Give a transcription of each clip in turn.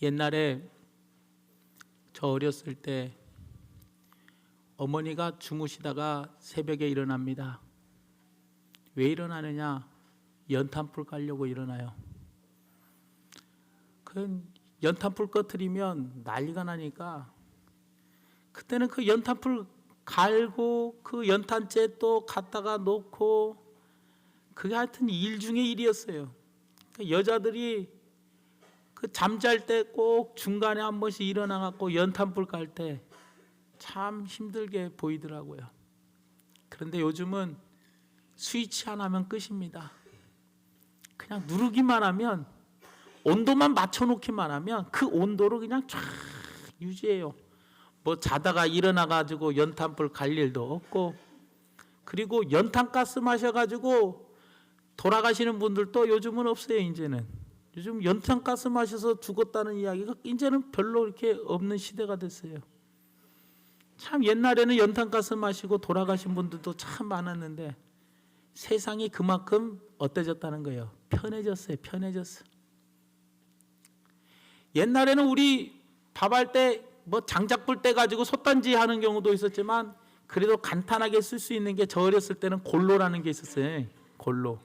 옛날에 저 어렸을 때 어머니가 주무시다가 새벽에 일어납니다. 왜 일어나느냐? 연탄불 깔려고 일어나요. 그 연탄불 꺼트리면 난리가 나니까 그때는 그 연탄불 갈고 그 연탄재 또 갖다가 놓고 그게 하여튼 일 중에 일이었어요. 그러니까 여자들이 그 잠잘 때 꼭 중간에 한 번씩 일어나 갖고 연탄불 깔 때 참 힘들게 보이더라고요. 그런데 요즘은 스위치 하나면 끝입니다. 그냥 누르기만 하면, 온도만 맞춰놓기만 하면 그 온도로 그냥 쫙 유지해요. 뭐 자다가 일어나 가지고 연탄불 갈 일도 없고, 그리고 연탄가스 마셔가지고 돌아가시는 분들도 요즘은 없어요. 이제는 요즘 연탄가스 마셔서 죽었다는 이야기가 이제는 별로 이렇게 없는 시대가 됐어요. 참 옛날에는 연탄가스 마시고 돌아가신 분들도 참 많았는데 세상이 그만큼 어때졌다는 거예요. 편해졌어요. 편해졌어. 옛날에는 우리 밥할 때 뭐 장작불 떼 가지고 솥단지 하는 경우도 있었지만 그래도 간단하게 쓸 수 있는 게 저 어렸을 때는 골로라는 게 있었어요. 골로.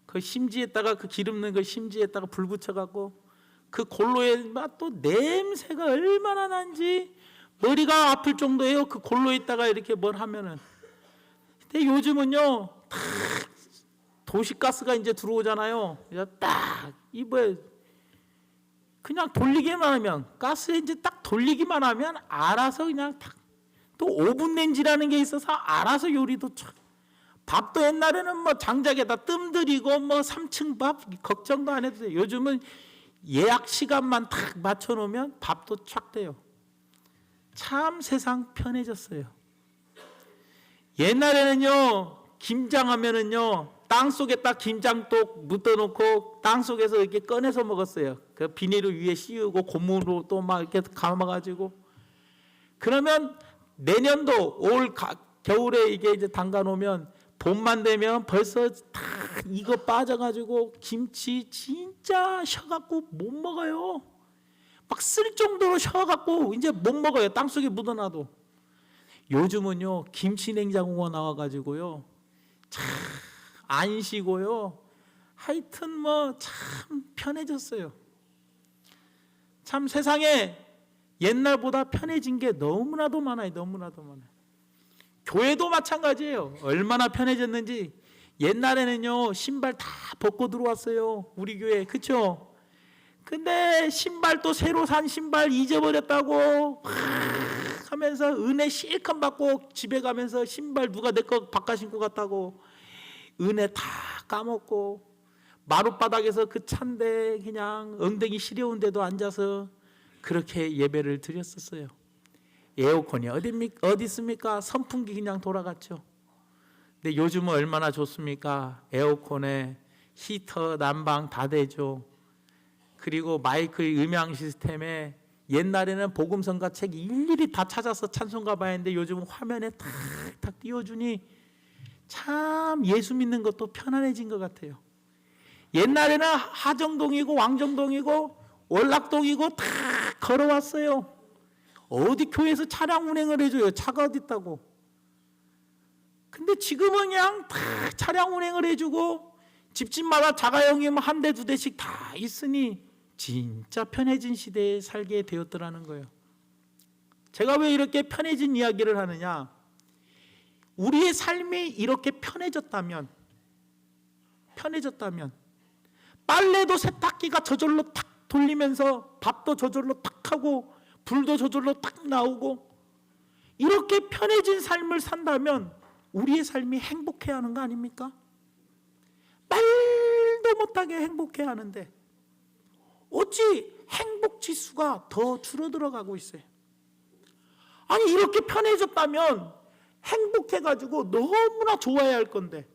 그 심지에다가 그 기름 넣은 거 심지에다가 불 붙여갖고 그 골로에 막 또 냄새가 얼마나 난지 머리가 아플 정도예요. 그 골로에다가 이렇게 뭘 하면은. 근데 요즘은요, 딱 도시가스가 이제 들어오잖아요. 딱 이거에 그냥 돌리기만 하면, 가스에 이제 딱 돌리기만 하면 알아서 그냥 딱, 또 오븐 렌지라는 게 있어서 알아서 요리도 촥. 밥도 옛날에는 뭐 장작에다 뜸 들이고 뭐 3층 밥 걱정도 안 해도 돼요. 요즘은 예약 시간만 딱 맞춰 놓으면 밥도 촥 돼요. 참 세상 편해졌어요. 옛날에는요, 김장하면은요, 땅 속에 딱 김장독 묻어놓고 땅 속에서 이렇게 꺼내서 먹었어요. 그 비닐을 위에 씌우고 고무로 또 막 이렇게 감아가지고. 그러면 내년도 겨울에 이게 이제 담가 놓으면 봄만 되면 벌써 다 이거 빠져가지고 김치 진짜 쉬어갖고 못 먹어요. 막 쓸 정도로 쉬어갖고 이제 못 먹어요. 땅 속에 묻어놔도. 요즘은요, 김치 냉장고가 나와가지고요, 참 안 쉬고요. 하여튼 뭐 참 편해졌어요. 참 세상에 옛날보다 편해진 게 너무나도 많아요. 너무나도 많아요. 교회도 마찬가지예요. 얼마나 편해졌는지. 옛날에는요, 신발 다 벗고 들어왔어요. 우리 교회. 그쵸? 근데 신발도 새로 산 신발 잊어버렸다고 하면서 은혜 실컷 받고 집에 가면서 신발 누가 내 거 바꿔 신고 갔다고 은혜 다 까먹고 마룻바닥에서 그 찬데 그냥 엉덩이 시려운 데도 앉아서 그렇게 예배를 드렸었어요. 에어컨이 어디 있습니까? 선풍기 그냥 돌아갔죠. 근데 요즘은 얼마나 좋습니까? 에어컨에 히터, 난방 다 되죠. 그리고 마이크의 음향 시스템에 옛날에는 복음성가 책 일일이 다 찾아서 찬송가 봐야 했는데 요즘은 화면에 탁탁 띄워주니 참 예수 믿는 것도 편안해진 것 같아요. 옛날에는 하정동이고 왕정동이고 월락동이고 다 걸어왔어요. 어디 교회에서 차량 운행을 해줘요. 차가 어디 있다고. 근데 지금은 그냥 다 차량 운행을 해주고 집집마다 자가용이면 한 대, 두 대씩 다 있으니 진짜 편해진 시대에 살게 되었더라는 거예요. 제가 왜 이렇게 편해진 이야기를 하느냐? 우리의 삶이 이렇게 편해졌다면 빨래도 세탁기가 저절로 탁 돌리면서 밥도 저절로 탁 하고 불도 저절로 딱 나오고 이렇게 편해진 삶을 산다면 우리의 삶이 행복해야 하는 거 아닙니까? 말도 못하게 행복해야 하는데 어찌 행복 지수가 더 줄어들어가고 있어요. 아니 이렇게 편해졌다면 행복해가지고 너무나 좋아야 할 건데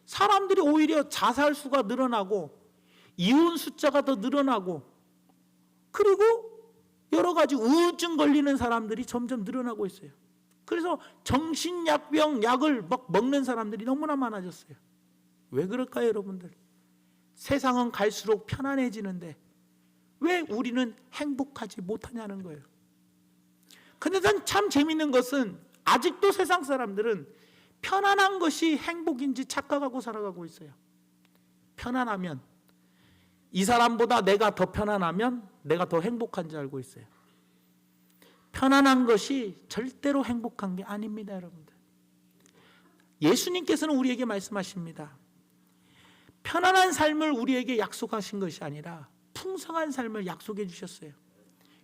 사람들이 오히려 자살 수가 늘어나고 이혼 숫자가 더 늘어나고 그리고 여러 가지 우울증 걸리는 사람들이 점점 늘어나고 있어요. 그래서 정신약병 약을 막 먹는 사람들이 너무나 많아졌어요. 왜 그럴까요, 여러분들? 세상은 갈수록 편안해지는데 왜 우리는 행복하지 못하냐는 거예요. 근데 참 재밌는 것은 아직도 세상 사람들은 편안한 것이 행복인지 착각하고 살아가고 있어요. 편안하면, 이 사람보다 내가 더 편안하면 내가 더 행복한 줄 알고 있어요. 편안한 것이 절대로 행복한 게 아닙니다, 여러분들. 예수님께서는 우리에게 말씀하십니다. 편안한 삶을 우리에게 약속하신 것이 아니라 풍성한 삶을 약속해 주셨어요.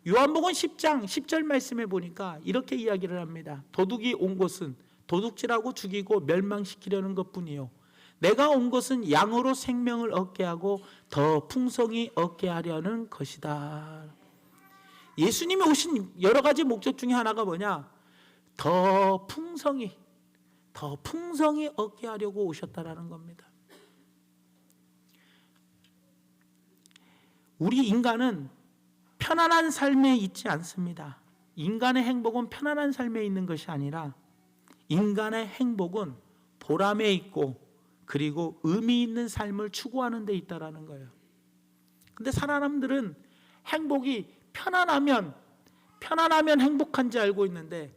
요한복음 10장 10절 말씀에 보니까 이렇게 이야기를 합니다. 도둑이 온 것은 도둑질하고 죽이고 멸망시키려는 것뿐이요, 내가 온 것은 양으로 생명을 얻게 하고 더 풍성히 얻게 하려는 것이다. 예수님이 오신 여러 가지 목적 중에 하나가 뭐냐? 더 풍성히 얻게 하려고 오셨다라는 겁니다. 우리 인간은 편안한 삶에 있지 않습니다. 인간의 행복은 편안한 삶에 있는 것이 아니라 인간의 행복은 보람에 있고 그리고 의미 있는 삶을 추구하는 데 있다라는 거예요. 근데 사람들은 행복이 편안하면 행복한지 알고 있는데,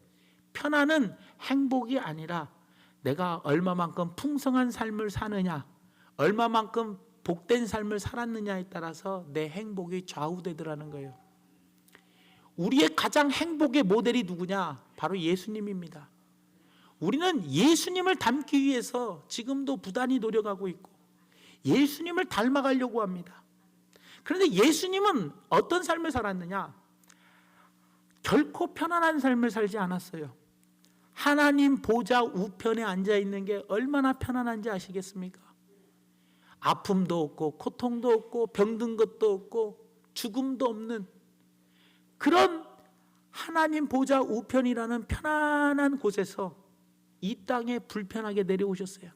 편안은 행복이 아니라 내가 얼마만큼 풍성한 삶을 사느냐, 얼마만큼 복된 삶을 살았느냐에 따라서 내 행복이 좌우되더라는 거예요. 우리의 가장 행복의 모델이 누구냐? 바로 예수님입니다. 우리는 예수님을 닮기 위해서 지금도 부단히 노력하고 있고 예수님을 닮아가려고 합니다. 그런데 예수님은 어떤 삶을 살았느냐? 결코 편안한 삶을 살지 않았어요. 하나님 보좌 우편에 앉아 있는 게 얼마나 편안한지 아시겠습니까? 아픔도 없고 고통도 없고 병든 것도 없고 죽음도 없는 그런 하나님 보좌 우편이라는 편안한 곳에서 이 땅에 불편하게 내려오셨어요.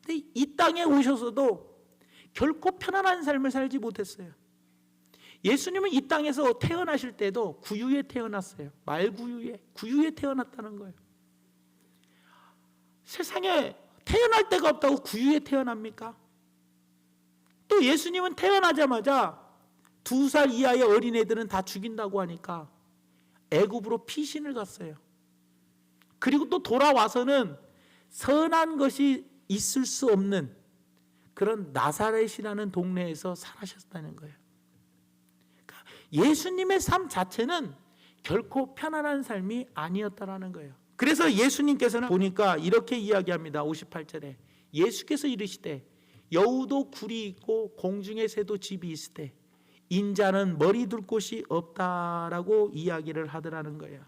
근데 이 땅에 오셔서도 결코 편안한 삶을 살지 못했어요. 예수님은 이 땅에서 태어나실 때도 구유에 태어났어요. 구유에 태어났다는 거예요. 세상에 태어날 데가 없다고 구유에 태어납니까? 또 예수님은 태어나자마자 2살 이하의 어린애들은 다 죽인다고 하니까 애굽으로 피신을 갔어요. 그리고 또 돌아와서는 선한 것이 있을 수 없는 그런 나사렛이라는 동네에서 살아셨다는 거예요. 그러니까 예수님의 삶 자체는 결코 편안한 삶이 아니었다라는 거예요. 그래서 예수님께서는 보니까 이렇게 이야기합니다. 58절에 예수께서 이르시되 여우도 굴이 있고 공중의 새도 집이 있으되 인자는 머리 둘 곳이 없다라고 이야기를 하더라는 거예요.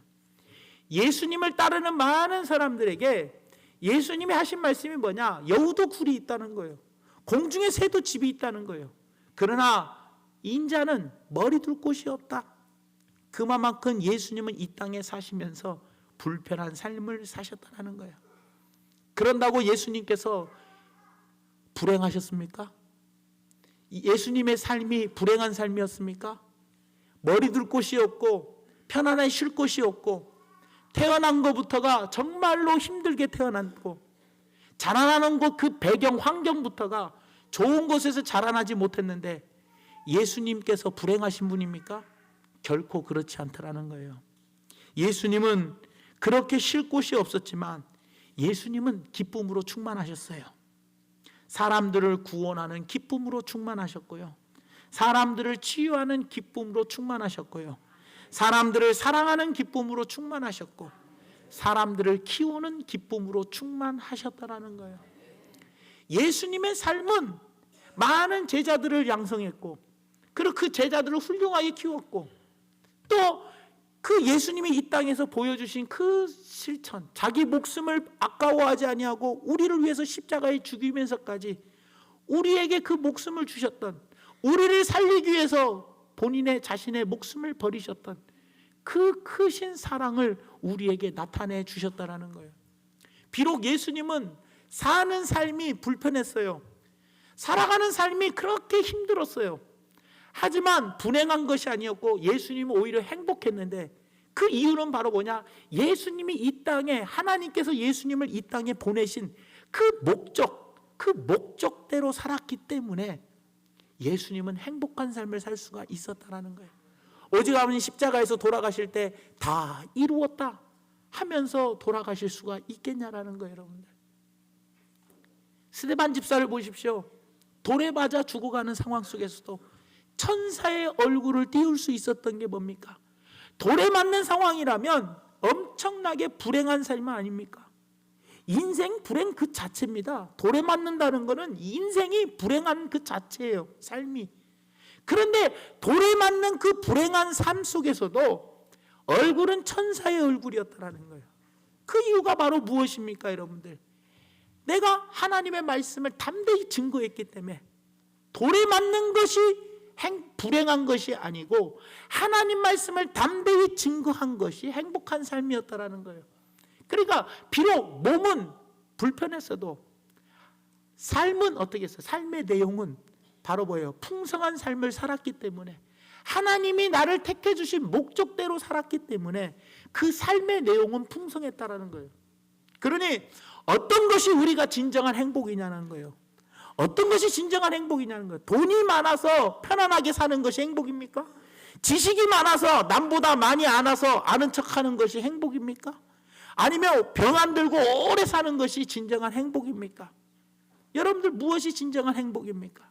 예수님을 따르는 많은 사람들에게 예수님이 하신 말씀이 뭐냐? 여우도 굴이 있다는 거예요. 공중의 새도 집이 있다는 거예요. 그러나 인자는 머리 둘 곳이 없다. 그만큼 예수님은 이 땅에 사시면서 불편한 삶을 사셨다는 거예요. 그런다고 예수님께서 불행하셨습니까? 예수님의 삶이 불행한 삶이었습니까? 머리 둘 곳이 없고 편안하게 쉴 곳이 없고 태어난 것부터가 정말로 힘들게 태어났고 자라나는 곳 그 배경 환경부터가 좋은 곳에서 자라나지 못했는데 예수님께서 불행하신 분입니까? 결코 그렇지 않다라는 거예요. 예수님은 그렇게 쉴 곳이 없었지만 예수님은 기쁨으로 충만하셨어요. 사람들을 구원하는 기쁨으로 충만하셨고요, 사람들을 치유하는 기쁨으로 충만하셨고요, 사람들을 사랑하는 기쁨으로 충만하셨고 사람들을 키우는 기쁨으로 충만하셨다라는 거예요. 예수님의 삶은 많은 제자들을 양성했고 그리고 그 제자들을 훌륭하게 키웠고 또 그 예수님이 이 땅에서 보여주신 그 실천, 자기 목숨을 아까워하지 아니하고 우리를 위해서 십자가에 죽이면서까지 우리에게 그 목숨을 주셨던, 우리를 살리기 위해서 본인의 자신의 목숨을 버리셨던 그 크신 사랑을 우리에게 나타내 주셨다라는 거예요. 비록 예수님은 사는 삶이 불편했어요. 살아가는 삶이 그렇게 힘들었어요. 하지만 불행한 것이 아니었고 예수님은 오히려 행복했는데 그 이유는 바로 뭐냐? 예수님이 이 땅에, 하나님께서 예수님을 이 땅에 보내신 그 목적대로 살았기 때문에 예수님은 행복한 삶을 살 수가 있었다라는 거예요. 오직 아버님 십자가에서 돌아가실 때 다 이루었다 하면서 돌아가실 수가 있겠냐라는 거예요. 여러분들, 스데반 집사를 보십시오. 돌에 맞아 죽어가는 상황 속에서도 천사의 얼굴을 띄울 수 있었던 게 뭡니까? 돌에 맞는 상황이라면 엄청나게 불행한 삶 아닙니까? 인생 불행 그 자체입니다. 돌에 맞는다는 것은 인생이 불행한 그 자체예요, 삶이. 그런데 돌에 맞는 그 불행한 삶 속에서도 얼굴은 천사의 얼굴이었다는 거예요. 그 이유가 바로 무엇입니까, 여러분들? 내가 하나님의 말씀을 담대히 증거했기 때문에 돌에 맞는 것이 불행한 것이 아니고 하나님 말씀을 담대히 증거한 것이 행복한 삶이었다라는 거예요. 그러니까 비록 몸은 불편했어도 삶은 어떻게 했어요? 삶의 내용은 바로 뭐예요? 풍성한 삶을 살았기 때문에, 하나님이 나를 택해 주신 목적대로 살았기 때문에 그 삶의 내용은 풍성했다라는 거예요. 그러니 어떤 것이 우리가 진정한 행복이냐는 거예요. 어떤 것이 진정한 행복이냐는 거예요. 돈이 많아서 편안하게 사는 것이 행복입니까? 지식이 많아서 남보다 많이 알아서 아는 척하는 것이 행복입니까? 아니면 병 안 들고 오래 사는 것이 진정한 행복입니까? 여러분들, 무엇이 진정한 행복입니까?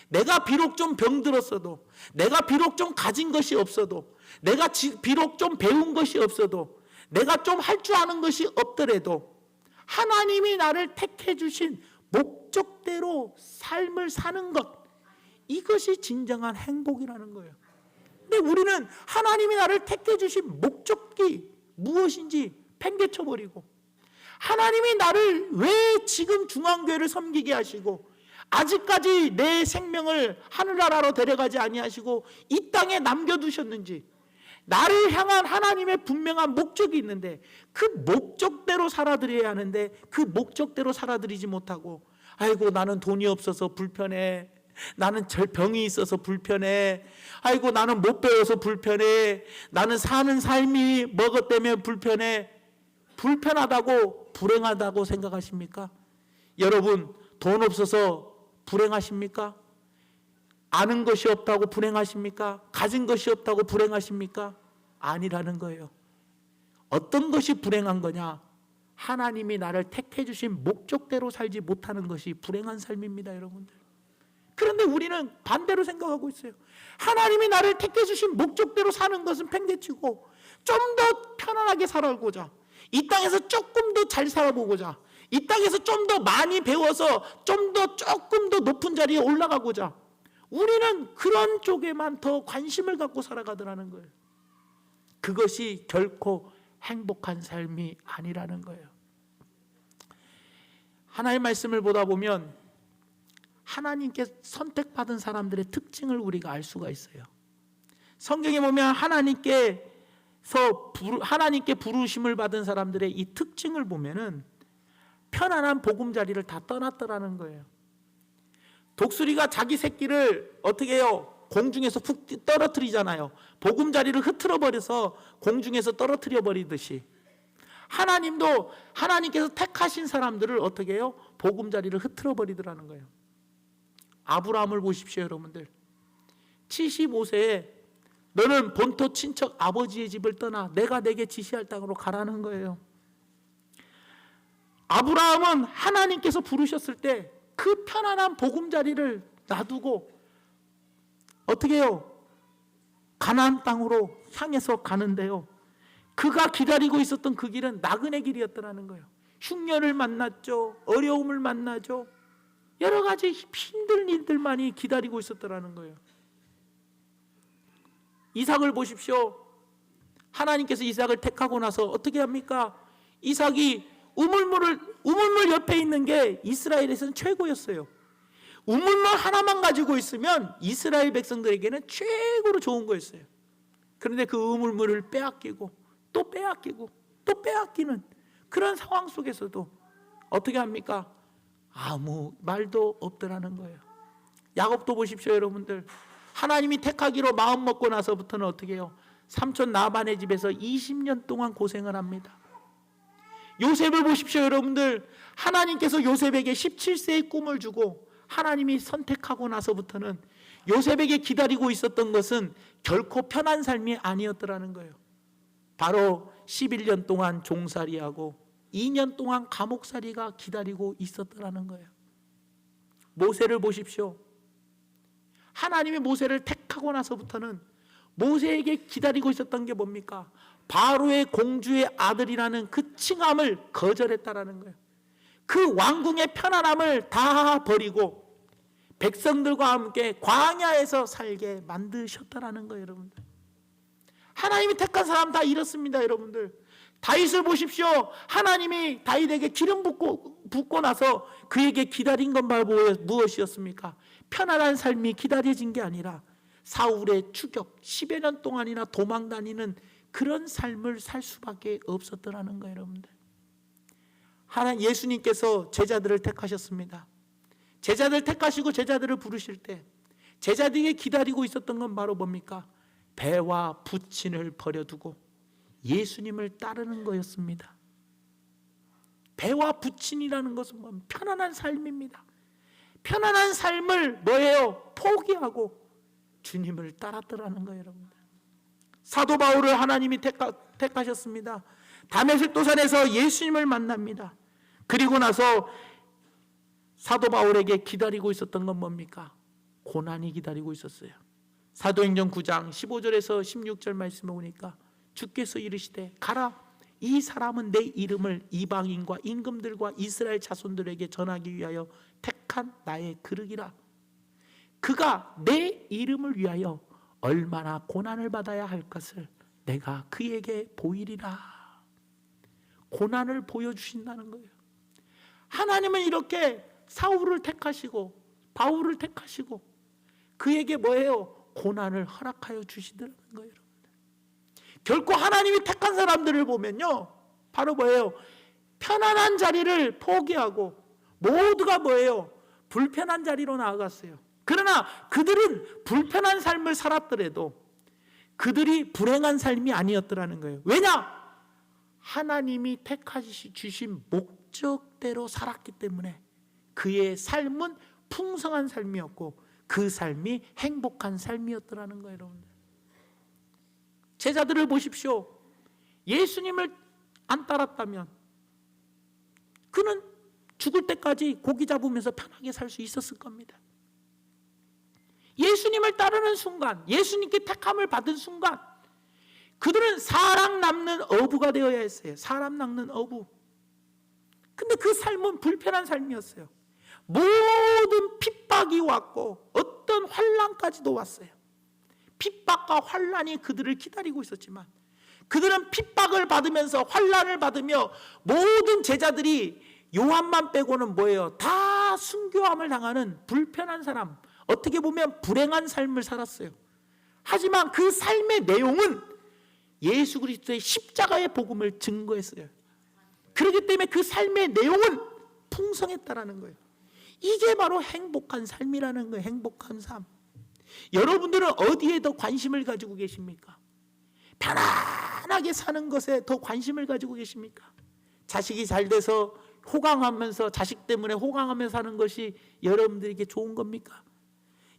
내가 비록 좀 병들었어도, 내가 비록 좀 가진 것이 없어도, 내가 비록 좀 배운 것이 없어도, 내가 좀 할 줄 아는 것이 없더라도 하나님이 나를 택해 주신 목적대로 삶을 사는 것, 이것이 진정한 행복이라는 거예요. 근데 우리는 하나님이 나를 택해 주신 목적이 무엇인지 팽개쳐버리고, 하나님이 나를 왜 지금 중앙교회를 섬기게 하시고 아직까지 내 생명을 하늘나라로 데려가지 아니하시고 이 땅에 남겨두셨는지, 나를 향한 하나님의 분명한 목적이 있는데 그 목적대로 살아들여야 하는데 그 목적대로 살아들이지 못하고, 아이고 나는 돈이 없어서 불편해, 나는 병이 있어서 불편해, 아이고 나는 못 배워서 불편해, 나는 사는 삶이 뭐것 때문에 불편해. 불편하다고 불행하다고 생각하십니까? 여러분, 돈 없어서 불행하십니까? 아는 것이 없다고 불행하십니까? 가진 것이 없다고 불행하십니까? 아니라는 거예요. 어떤 것이 불행한 거냐? 하나님이 나를 택해 주신 목적대로 살지 못하는 것이 불행한 삶입니다, 여러분들. 그런데 우리는 반대로 생각하고 있어요. 하나님이 나를 택해 주신 목적대로 사는 것은 팽개치고 좀 더 편안하게 살아보자, 이 땅에서 조금 더 잘 살아보고자, 이 땅에서 좀 더 많이 배워서 조금 더 높은 자리에 올라가고자, 우리는 그런 쪽에만 더 관심을 갖고 살아가더라는 거예요. 그것이 결코 행복한 삶이 아니라는 거예요. 하나님의 말씀을 보다 보면 하나님께 선택받은 사람들의 특징을 우리가 알 수가 있어요. 성경에 보면 하나님께 부르심을 받은 사람들의 이 특징을 보면은 편안한 보금자리를 다 떠났더라는 거예요. 독수리가 자기 새끼를 어떻게 해요? 공중에서 푹 떨어뜨리잖아요. 보금자리를 흐트러 버려서 공중에서 떨어뜨려 버리듯이, 하나님도 하나님께서 택하신 사람들을 어떻게 해요? 보금자리를 흐트러 버리더라는 거예요. 아브라함을 보십시오, 여러분들. 75세에 너는 본토 친척 아버지의 집을 떠나 내가 내게 지시할 땅으로 가라는 거예요. 아브라함은 하나님께서 부르셨을 때 그 편안한 보금자리를 놔두고 어떻게 해요? 가나안 땅으로 향해서 가는데요, 그가 기다리고 있었던 그 길은 나그네 길이었더라는 거예요. 흉년을 만났죠. 어려움을 만나죠. 여러 가지 힘든 일들만이 기다리고 있었더라는 거예요. 이삭을 보십시오. 하나님께서 이삭을 택하고 나서 어떻게 합니까? 이삭이 우물물 옆에 있는 게 이스라엘에서는 최고였어요. 우물물 하나만 가지고 있으면 이스라엘 백성들에게는 최고로 좋은 거였어요. 그런데 그 우물물을 빼앗기고 또 빼앗기고 또 빼앗기는 그런 상황 속에서도 어떻게 합니까? 아무 말도 없더라는 거예요. 야곱도 보십시오, 여러분들. 하나님이 택하기로 마음 먹고 나서부터는 어떻게 해요? 삼촌 라반의 집에서 20년 동안 고생을 합니다. 요셉을 보십시오, 여러분들. 하나님께서 요셉에게 17세의 꿈을 주고 하나님이 선택하고 나서부터는 요셉에게 기다리고 있었던 것은 결코 편한 삶이 아니었더라는 거예요. 바로 11년 동안 종살이하고 2년 동안 감옥살이가 기다리고 있었더라는 거예요. 모세를 보십시오. 하나님이 모세를 택하고 나서부터는 모세에게 기다리고 있었던 게 뭡니까? 바로의 공주의 아들이라는 그 칭함을 거절했다라는 거예요. 그 왕궁의 편안함을 다 버리고 백성들과 함께 광야에서 살게 만드셨다라는 거예요, 여러분들. 하나님이 택한 사람 다 이렇습니다, 여러분들. 다윗을 보십시오. 하나님이 다윗에게 기름 붓고 나서 그에게 기다린 건 바로 무엇이었습니까? 편안한 삶이 기다려진 게 아니라 사울의 추격, 10여 년 동안이나 도망 다니는 그런 삶을 살 수밖에 없었더라는 거예요, 여러분들. 예수님께서 제자들을 택하셨습니다. 제자들 택하시고 제자들을 부르실 때 제자들에게 기다리고 있었던 건 바로 뭡니까? 배와 부친을 버려두고 예수님을 따르는 거였습니다. 배와 부친이라는 것은 뭐 편안한 삶입니다. 편안한 삶을 뭐예요? 포기하고 주님을 따랐더라는 거예요, 여러분들. 사도 바울을 하나님이 택하셨습니다. 다메섹 도산에서 예수님을 만납니다. 그리고 나서 사도 바울에게 기다리고 있었던 건 뭡니까? 고난이 기다리고 있었어요. 사도행전 9장 15절에서 16절 말씀에 오니까 주께서 이르시되 가라, 이 사람은 내 이름을 이방인과 임금들과 이스라엘 자손들에게 전하기 위하여 택한 나의 그릇이라. 그가 내 이름을 위하여 얼마나 고난을 받아야 할 것을 내가 그에게 보이리라. 고난을 보여주신다는 거예요. 하나님은 이렇게 사울을 택하시고 바울을 택하시고 그에게 뭐예요? 고난을 허락하여 주시더라는 거예요, 여러분들. 결코 하나님이 택한 사람들을 보면요, 바로 뭐예요? 편안한 자리를 포기하고 모두가 뭐예요? 불편한 자리로 나아갔어요. 그러나 그들은 불편한 삶을 살았더라도 그들이 불행한 삶이 아니었더라는 거예요. 왜냐? 하나님이 택하시 주신 목적대로 살았기 때문에 그의 삶은 풍성한 삶이었고 그 삶이 행복한 삶이었더라는 거예요, 여러분들. 제자들을 보십시오. 예수님을 안 따랐다면 그는 죽을 때까지 고기 잡으면서 편하게 살 수 있었을 겁니다. 예수님을 따르는 순간, 예수님께 택함을 받은 순간 그들은 사람 낚는 어부가 되어야 했어요. 사람 낚는 어부. 근데 그 삶은 불편한 삶이었어요. 모든 핍박이 왔고 어떤 환난까지도 왔어요. 핍박과 환난이 그들을 기다리고 있었지만 그들은 핍박을 받으면서 환난을 받으며 모든 제자들이 요한만 빼고는 뭐예요? 다 순교함을 당하는 불편한 사람, 어떻게 보면 불행한 삶을 살았어요. 하지만 그 삶의 내용은 예수 그리스도의 십자가의 복음을 증거했어요. 그렇기 때문에 그 삶의 내용은 풍성했다라는 거예요. 이게 바로 행복한 삶이라는 거예요. 행복한 삶. 여러분들은 어디에 더 관심을 가지고 계십니까? 편안하게 사는 것에 더 관심을 가지고 계십니까? 자식이 잘 돼서 호강하면서, 자식 때문에 호강하면서 사는 것이 여러분들에게 좋은 겁니까?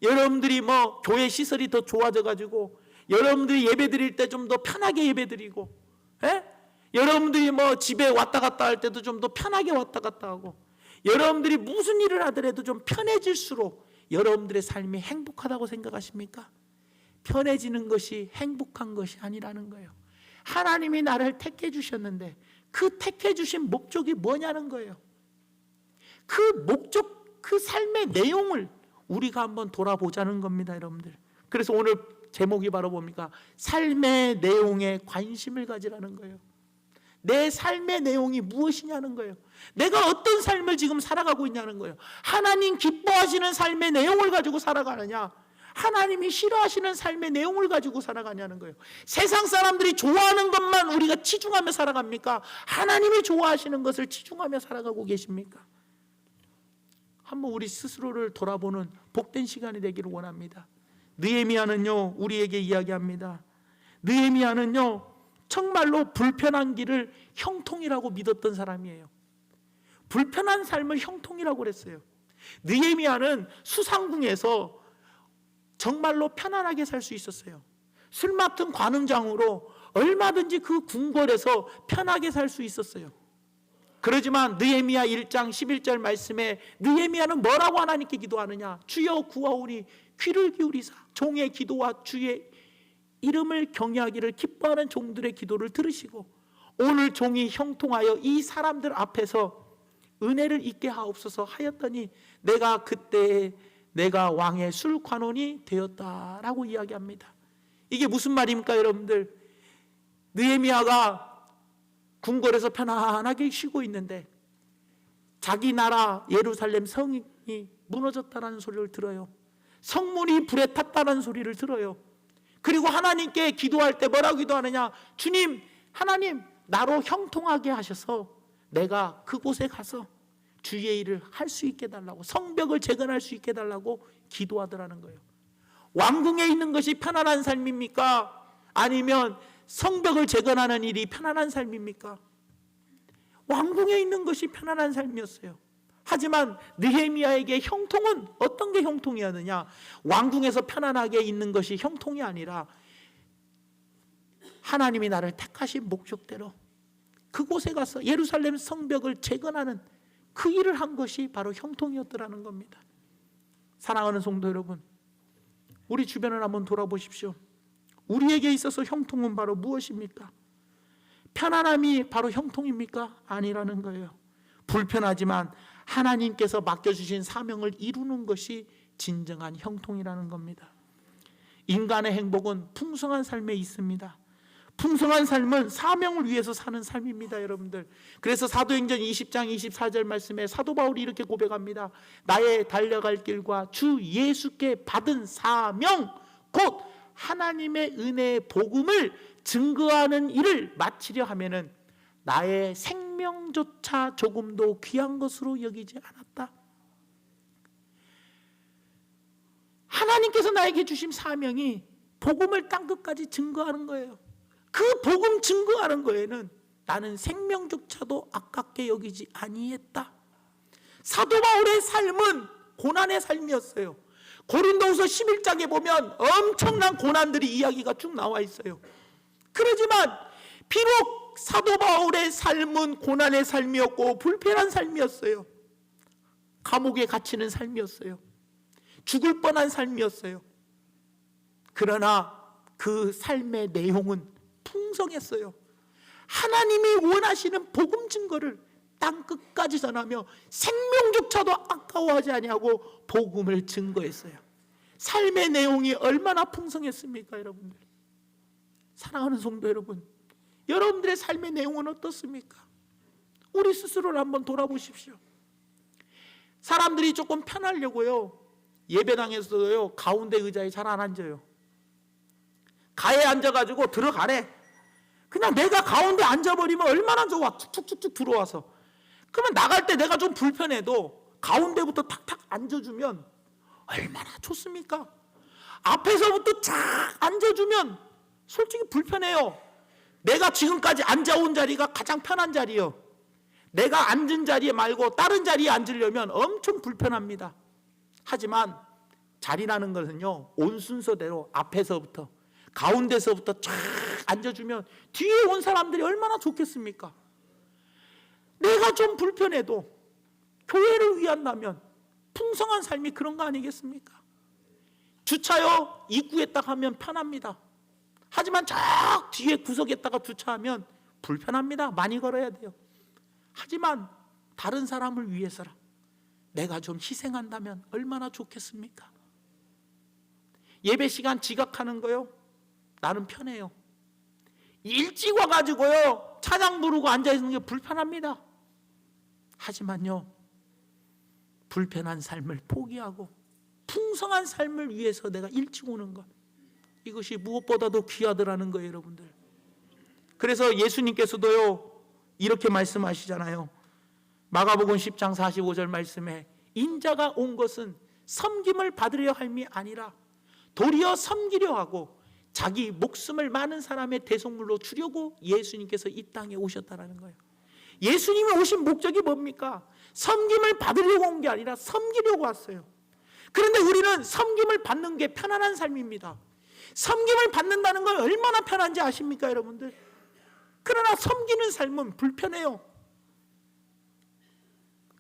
여러분들이 뭐 교회 시설이 더 좋아져 가지고 여러분들이 예배 드릴 때 좀 더 편하게 예배 드리고, 여러분들이 뭐 집에 왔다 갔다 할 때도 좀 더 편하게 왔다 갔다 하고, 여러분들이 무슨 일을 하더라도 좀 편해질수록 여러분들의 삶이 행복하다고 생각하십니까? 편해지는 것이 행복한 것이 아니라는 거예요. 하나님이 나를 택해 주셨는데 그 택해 주신 목적이 뭐냐는 거예요. 그 목적, 그 삶의 내용을 우리가 한번 돌아보자는 겁니다, 여러분들. 그래서 오늘 제목이 바로 뭡니까? 삶의 내용에 관심을 가지라는 거예요. 내 삶의 내용이 무엇이냐는 거예요. 내가 어떤 삶을 지금 살아가고 있냐는 거예요. 하나님 기뻐하시는 삶의 내용을 가지고 살아가느냐, 하나님이 싫어하시는 삶의 내용을 가지고 살아가냐는 거예요. 세상 사람들이 좋아하는 것만 우리가 치중하며 살아갑니까? 하나님이 좋아하시는 것을 치중하며 살아가고 계십니까? 한번 우리 스스로를 돌아보는 복된 시간이 되기를 원합니다. 느헤미야는요, 우리에게 이야기합니다. 느헤미야는요, 정말로 불편한 길을 형통이라고 믿었던 사람이에요. 불편한 삶을 형통이라고 그랬어요. 느헤미야는 수상궁에서 정말로 편안하게 살 수 있었어요. 술 맡은 관음장으로 얼마든지 그 궁궐에서 편하게 살 수 있었어요. 그러지만 느헤미야 1장 11절 말씀에 느헤미야는 뭐라고 하나님께 기도하느냐? 주여 구하오니 귀를 기울이사 종의 기도와 주의 이름을 경외하기를 기뻐하는 종들의 기도를 들으시고 오늘 종이 형통하여 이 사람들 앞에서 은혜를 잊게 하옵소서 하였더니 내가 그때 내가 왕의 술관원이 되었다라고 이야기합니다. 이게 무슨 말입니까 여러분들? 느헤미야가 궁궐에서 편안하게 쉬고 있는데 자기 나라 예루살렘 성이 무너졌다는 소리를 들어요. 성문이 불에 탔다는 소리를 들어요. 그리고 하나님께 기도할 때 뭐라고 기도하느냐? 주님, 하나님 나로 형통하게 하셔서 내가 그곳에 가서 주의 일을 할 수 있게 해달라고, 성벽을 재건할 수 있게 해달라고 기도하더라는 거예요. 왕궁에 있는 것이 편안한 삶입니까? 아니면 성벽을 재건하는 일이 편안한 삶입니까? 왕궁에 있는 것이 편안한 삶이었어요. 하지만 느헤미야에게 형통은 어떤 게 형통이었느냐? 왕궁에서 편안하게 있는 것이 형통이 아니라 하나님이 나를 택하신 목적대로 그곳에 가서 예루살렘 성벽을 재건하는 그 일을 한 것이 바로 형통이었더라는 겁니다. 사랑하는 성도 여러분, 우리 주변을 한번 돌아보십시오. 우리에게 있어서 형통은 바로 무엇입니까? 편안함이 바로 형통입니까? 아니라는 거예요. 불편하지만 하나님께서 맡겨주신 사명을 이루는 것이 진정한 형통이라는 겁니다. 인간의 행복은 풍성한 삶에 있습니다. 풍성한 삶은 사명을 위해서 사는 삶입니다, 여러분들. 그래서 사도행전 20장 24절 말씀에 사도 바울이 이렇게 고백합니다. 나의 달려갈 길과 주 예수께 받은 사명 곧 하나님의 은혜의 복음을 증거하는 일을 마치려 하면은 나의 생명조차 조금도 귀한 것으로 여기지 않았다. 하나님께서 나에게 주신 사명이 복음을 땅끝까지 증거하는 거예요. 그 복음 증거하는 거에는 나는 생명조차도 아깝게 여기지 아니했다. 사도 바울의 삶은 고난의 삶이었어요. 고린도후서 11장에 보면 엄청난 고난들이 이야기가 쭉 나와 있어요. 그러지만 비록 사도 바울의 삶은 고난의 삶이었고 불편한 삶이었어요. 감옥에 갇히는 삶이었어요. 죽을 뻔한 삶이었어요. 그러나 그 삶의 내용은 풍성했어요. 하나님이 원하시는 복음 증거를 땅끝까지 전하며 생명조차도 아까워하지 아니하고 복음을 증거했어요. 삶의 내용이 얼마나 풍성했습니까, 여러분들? 사랑하는 성도 여러분, 여러분들의 삶의 내용은 어떻습니까? 우리 스스로를 한번 돌아보십시오. 사람들이 조금 편하려고요, 예배당에서도요 가운데 의자에 잘 안 앉아요. 가에 앉아가지고 들어가래. 그냥 내가 가운데 앉아버리면 얼마나 좋아. 툭툭툭툭 들어와서. 그러면 나갈 때 내가 좀 불편해도 가운데부터 탁탁 앉아주면 얼마나 좋습니까? 앞에서부터 쫙 앉아주면 솔직히 불편해요. 내가 지금까지 앉아온 자리가 가장 편한 자리요. 내가 앉은 자리에 말고 다른 자리에 앉으려면 엄청 불편합니다. 하지만 자리라는 것은요, 온 순서대로 앞에서부터 가운데서부터 쫙 앉아주면 뒤에 온 사람들이 얼마나 좋겠습니까? 내가 좀 불편해도 교회를 위한다면 풍성한 삶이 그런 거 아니겠습니까? 주차요 입구에 딱 하면 편합니다. 하지만 저 뒤에 구석에다가 주차하면 불편합니다. 많이 걸어야 돼요. 하지만 다른 사람을 위해서라 내가 좀 희생한다면 얼마나 좋겠습니까? 예배 시간 지각하는 거요, 나는 편해요. 일찍 와가지고요 찬양 부르고 앉아있는 게 불편합니다. 하지만요, 불편한 삶을 포기하고 풍성한 삶을 위해서 내가 일찍 오는 것, 이것이 무엇보다도 귀하더라는 거예요, 여러분들. 그래서 예수님께서도요 이렇게 말씀하시잖아요. 마가복음 10장 45절 말씀에 인자가 온 것은 섬김을 받으려 함이 아니라 도리어 섬기려 하고 자기 목숨을 많은 사람의 대속물로 주려고 예수님께서 이 땅에 오셨다는 거예요. 예수님이 오신 목적이 뭡니까? 섬김을 받으려고 온 게 아니라 섬기려고 왔어요. 그런데 우리는 섬김을 받는 게 편안한 삶입니다. 섬김을 받는다는 건 얼마나 편한지 아십니까, 여러분들? 그러나 섬기는 삶은 불편해요.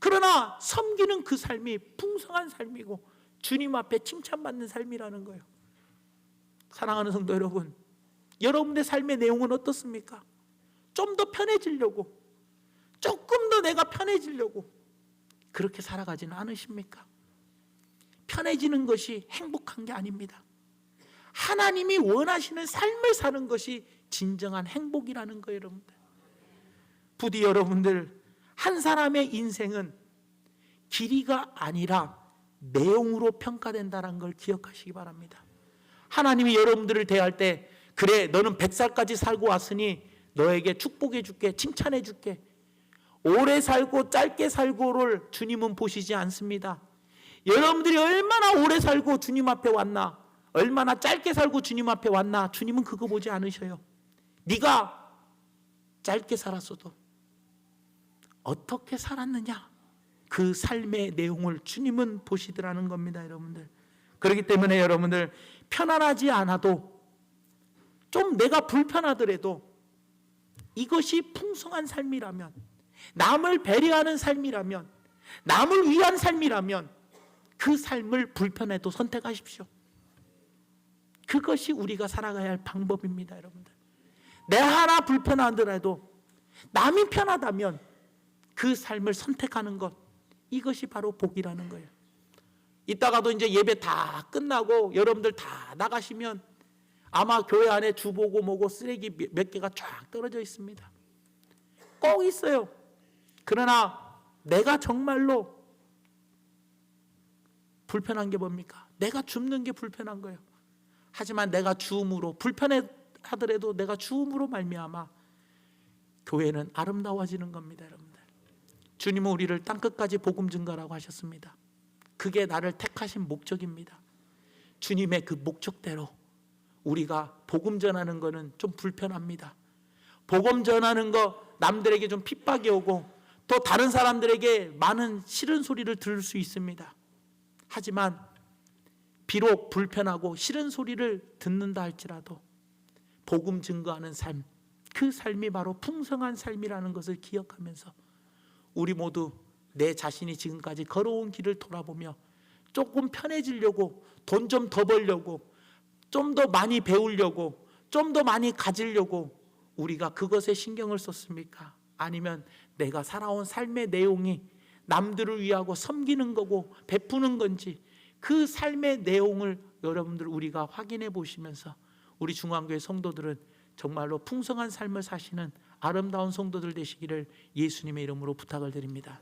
그러나 섬기는 그 삶이 풍성한 삶이고 주님 앞에 칭찬받는 삶이라는 거예요. 사랑하는 성도 여러분, 여러분의 삶의 내용은 어떻습니까? 좀 더 편해지려고, 조금 더 내가 편해지려고 그렇게 살아가지는 않으십니까? 편해지는 것이 행복한 게 아닙니다. 하나님이 원하시는 삶을 사는 것이 진정한 행복이라는 거예요, 여러분들. 부디 여러분들, 한 사람의 인생은 길이가 아니라 내용으로 평가된다는 걸 기억하시기 바랍니다. 하나님이 여러분들을 대할 때, 그래 너는 100살까지 살고 왔으니 너에게 축복해 줄게, 칭찬해 줄게, 오래 살고 짧게 살고를 주님은 보시지 않습니다. 여러분들이 얼마나 오래 살고 주님 앞에 왔나, 얼마나 짧게 살고 주님 앞에 왔나, 주님은 그거 보지 않으셔요. 네가 짧게 살았어도 어떻게 살았느냐, 그 삶의 내용을 주님은 보시더라는 겁니다, 여러분들. 그렇기 때문에 여러분들, 편안하지 않아도, 좀 내가 불편하더라도 이것이 풍성한 삶이라면, 남을 배려하는 삶이라면, 남을 위한 삶이라면 그 삶을 불편해도 선택하십시오. 그것이 우리가 살아가야 할 방법입니다, 여러분들. 내 하나 불편하더라도 남이 편하다면 그 삶을 선택하는 것, 이것이 바로 복이라는 거예요. 이따가도 이제 예배 다 끝나고 여러분들 다 나가시면 아마 교회 안에 주보고 뭐고 쓰레기 몇 개가 쫙 떨어져 있습니다. 꼭 있어요. 그러나 내가 정말로 불편한 게 뭡니까? 내가 줍는 게 불편한 거예요. 하지만 내가 주음으로, 불편하더라도 내가 주음으로 말미암아 교회는 아름다워지는 겁니다, 여러분들. 주님은 우리를 땅끝까지 복음 증거라고 하셨습니다. 그게 나를 택하신 목적입니다. 주님의 그 목적대로 우리가 복음 전하는 거는 좀 불편합니다. 복음 전하는 거 남들에게 좀 핍박이 오고 또 다른 사람들에게 많은 싫은 소리를 들을 수 있습니다. 하지만 비록 불편하고 싫은 소리를 듣는다 할지라도 복음 증거하는 삶, 그 삶이 바로 풍성한 삶이라는 것을 기억하면서 우리 모두 내 자신이 지금까지 걸어온 길을 돌아보며 조금 편해지려고, 돈 좀 더 벌려고, 좀 더 많이 배우려고, 좀 더 많이 가지려고 우리가 그것에 신경을 썼습니까? 아니면 내가 살아온 삶의 내용이 남들을 위하고 섬기는 거고 베푸는 건지, 그 삶의 내용을 여러분들 우리가 확인해 보시면서 우리 중앙교회 성도들은 정말로 풍성한 삶을 사시는 아름다운 성도들 되시기를 예수님의 이름으로 부탁을 드립니다.